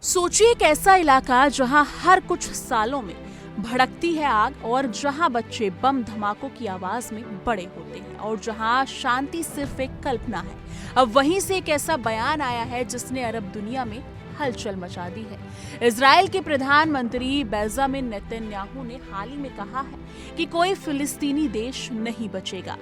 सोचिए एक ऐसा इलाका जहां हर कुछ सालों में भड़कती है आग और जहां बच्चे बम धमाकों की आवाज में बड़े होते हैं और जहां शांति सिर्फ एक कल्पना है। अब वहीं से एक ऐसा बयान आया है जिसने अरब दुनिया में हलचल मचा दी है। इजराइल के प्रधानमंत्री बेंजामिन नेतन्याहू ने हाल ही में कहा है कि कोई फिलिस्तीनी देश नहीं बचेगा।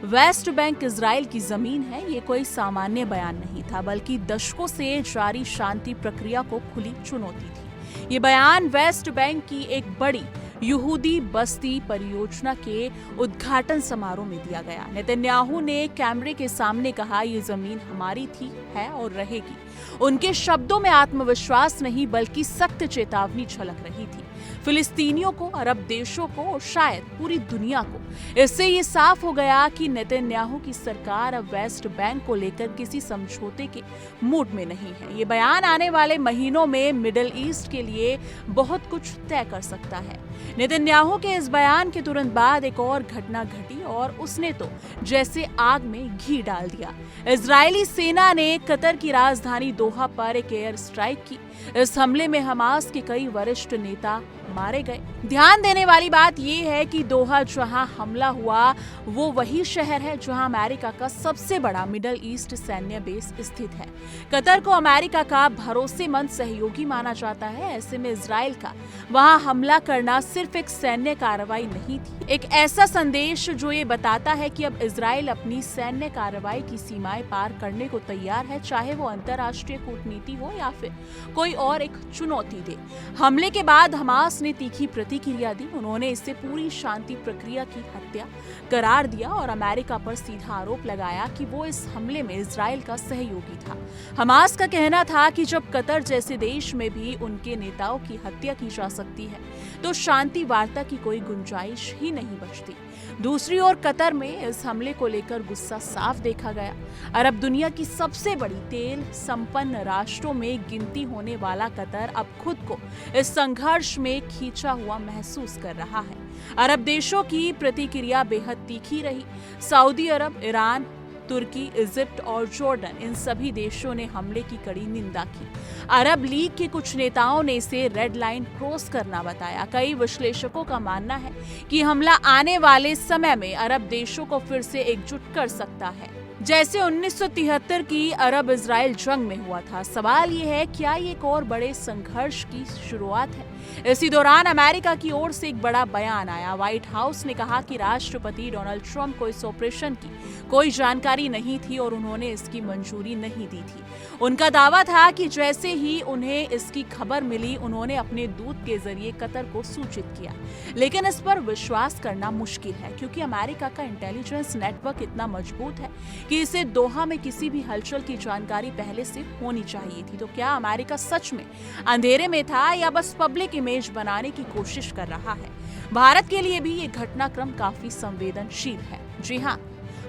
वेस्ट बैंक इजराइल की जमीन है। ये कोई सामान्य बयान नहीं था, बल्कि दशकों से जारी शांति प्रक्रिया को खुली चुनौती थी। ये बयान वेस्ट बैंक की एक बड़ी यहूदी बस्ती परियोजना के उद्घाटन समारोह में दिया गया। नेतन्याहू ने कैमरे के सामने कहा, ये जमीन हमारी थी, है और रहेगी। उनके शब्दों में आत्मविश्वास नहीं बल्कि सख्त चेतावनी झलक रही थी। फिलिस्तीनियों को, अरब देशों को और शायद पूरी दुनिया को। इससे ये साफ हो गया कि नेतन्याहू की सरकार अब वेस्ट बैंक को लेकर किसी समझौते के मूड में नहीं है। ये बयान आने वाले महीनों में मिडिल ईस्ट के लिए बहुत कुछ तय कर सकता है। नेतन्याहू के इस बयान के तुरंत बाद एक और घटना घटी और उसने तो जैसे आग में घी डाल दिया। इजरायली सेना ने कतर की राजधानी दोहा पर एक एयर स्ट्राइक की। इस हमले में हमास के कई वरिष्ठ नेता मारे गए। ध्यान देने वाली बात यह है कि दोहा जहां हमला हुआ वो वही शहर है जहां अमेरिका का सबसे बड़ा मिडिल ईस्ट सैन्य बेस स्थित है। कतर को अमेरिका का भरोसेमंद सहयोगी माना जाता है। ऐसे में इजराइल का वहां हमला करना सिर्फ एक सैन्य कार्रवाई नहीं थी, एक ऐसा संदेश जो ये बताता है कि अब इजराइल अपनी सैन्य कार्रवाई की सीमाएं पार करने को तैयार है, चाहे वो अंतर्राष्ट्रीय कूटनीति हो या फिर कोई और एक चुनौती दे। हमले के बाद हमास ने तीखी प्रतिक्रिया दी। उन्होंने इसे पूरी शांति प्रक्रिया की हत्या करार दिया और अमेरिका पर सीधा आरोप लगाया कि वो इस हमले में इजराइल का सहयोगी था। हमास का कहना था कि जब कतर जैसे देश में भी उनके नेताओं की हत्या की जा सकती है तो शांति वार्ता की कोई गुंजाइश ही नहीं बचती। दूसरी ओर कतर में इस हमले को लेकर गुस्सा साफ देखा गया। अरब दुनिया की सबसे बड़ी तेल संपन्न राष्ट्रों में गिनती होने वाला कतर अब खुद को इस संघर्ष में खींचा हुआ महसूस कर रहा है। अरब देशों की प्रतिक्रिया बेहद तीखी रही। सऊदी अरब, ईरान, तुर्की, इजिप्ट और जॉर्डन, इन सभी देशों ने हमले की कड़ी निंदा की। अरब लीग के कुछ नेताओं ने इसे रेड लाइन क्रॉस करना बताया। कई विश्लेषकों का मानना है कि हमला आने वाले समय में अरब देशों को फिर से एकजुट कर सकता है, जैसे 1973 की अरब इजराइल जंग में हुआ था। सवाल ये है, क्या ये एक और बड़े संघर्ष की शुरुआत है? इसी दौरान अमेरिका की ओर से एक बड़ा बयान आया। व्हाइट हाउस ने कहा कि राष्ट्रपति डोनाल्ड ट्रंप को इस ऑपरेशन की कोई जानकारी नहीं थी और उन्होंने इसकी मंजूरी नहीं दी थी। उनका दावा था कि जैसे ही उन्हें इसकी खबर मिली, उन्होंने अपने दूत के जरिए कतर को सूचित किया। लेकिन इस पर विश्वास करना मुश्किल है क्योंकि अमेरिका का इंटेलिजेंस नेटवर्क इतना मजबूत है कि इसे दोहा में किसी भी हलचल की जानकारी पहले से होनी चाहिए थी। तो क्या अमेरिका सच में अंधेरे में था या बस पब्लिक इमेज बनाने की कोशिश कर रहा है? भारत के लिए भी ये घटनाक्रम काफी संवेदनशील है। जी हाँ,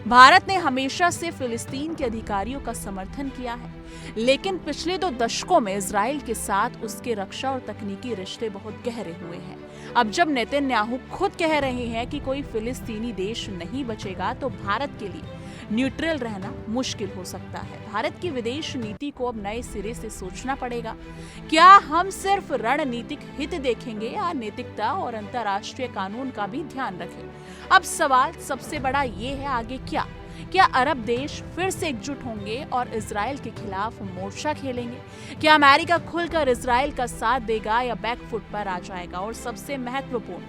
भारत ने हमेशा से फिलिस्तीन के अधिकारियों का समर्थन किया है, लेकिन पिछले 2 दशकों में इजराइल के साथ उसके रक्षा और तकनीकी रिश्ते बहुत गहरे हुए हैं। अब जब नेतन्याहू खुद कह रहे हैं कि कोई फिलिस्तीनी देश नहीं बचेगा, तो भारत के लिए न्यूट्रल रहना मुश्किल हो सकता है। भारत की विदेश नीति को अब नए सिरे से सोचना पड़ेगा। क्या हम सिर्फ रणनीतिक हित देखेंगे या नैतिकता और अंतर्राष्ट्रीय कानून का भी ध्यान रखें? अब सवाल सबसे बड़ा ये है, आगे क्या अरब देश फिर से एकजुट होंगे और इजराइल के खिलाफ मोर्चा खेलेंगे? क्या अमेरिका खुलकर इजराइल का साथ देगा या बैकफुट पर आ जाएगा? और सबसे महत्वपूर्ण,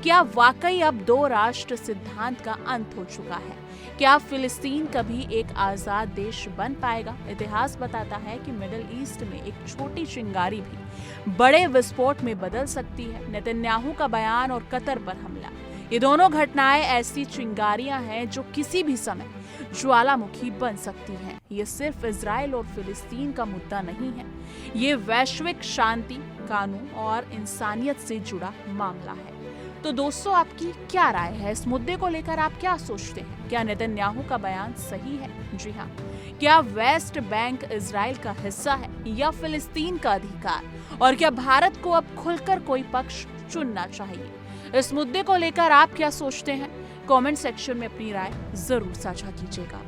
क्या वाकई अब 2 राष्ट्र सिद्धांत का अंत हो चुका है? क्या फिलिस्तीन कभी एक आजाद देश बन पाएगा? इतिहास बताता है कि मिडिल ईस्ट में एक छोटी चिंगारी भी बड़े विस्फोट में बदल सकती है। नेतन्याहू का बयान और कतर पर हमला, ये दोनों घटनाएं ऐसी चिंगारियां हैं जो किसी भी समय ज्वालामुखी बन सकती हैं। ये सिर्फ इजराइल और फिलिस्तीन का मुद्दा नहीं है, ये वैश्विक शांति, कानून और इंसानियत से जुड़ा मामला है। तो दोस्तों, आपकी क्या राय है इस मुद्दे को लेकर? आप क्या सोचते हैं? क्या नेतन्याहू का बयान सही है? जी हाँ, क्या वेस्ट बैंक इजराइल का हिस्सा है या फिलिस्तीन का अधिकार? और क्या भारत को अब खुलकर कोई पक्ष चुनना चाहिए? इस मुद्दे को लेकर आप क्या सोचते हैं? कमेंट सेक्शन में अपनी राय जरूर साझा कीजिएगा।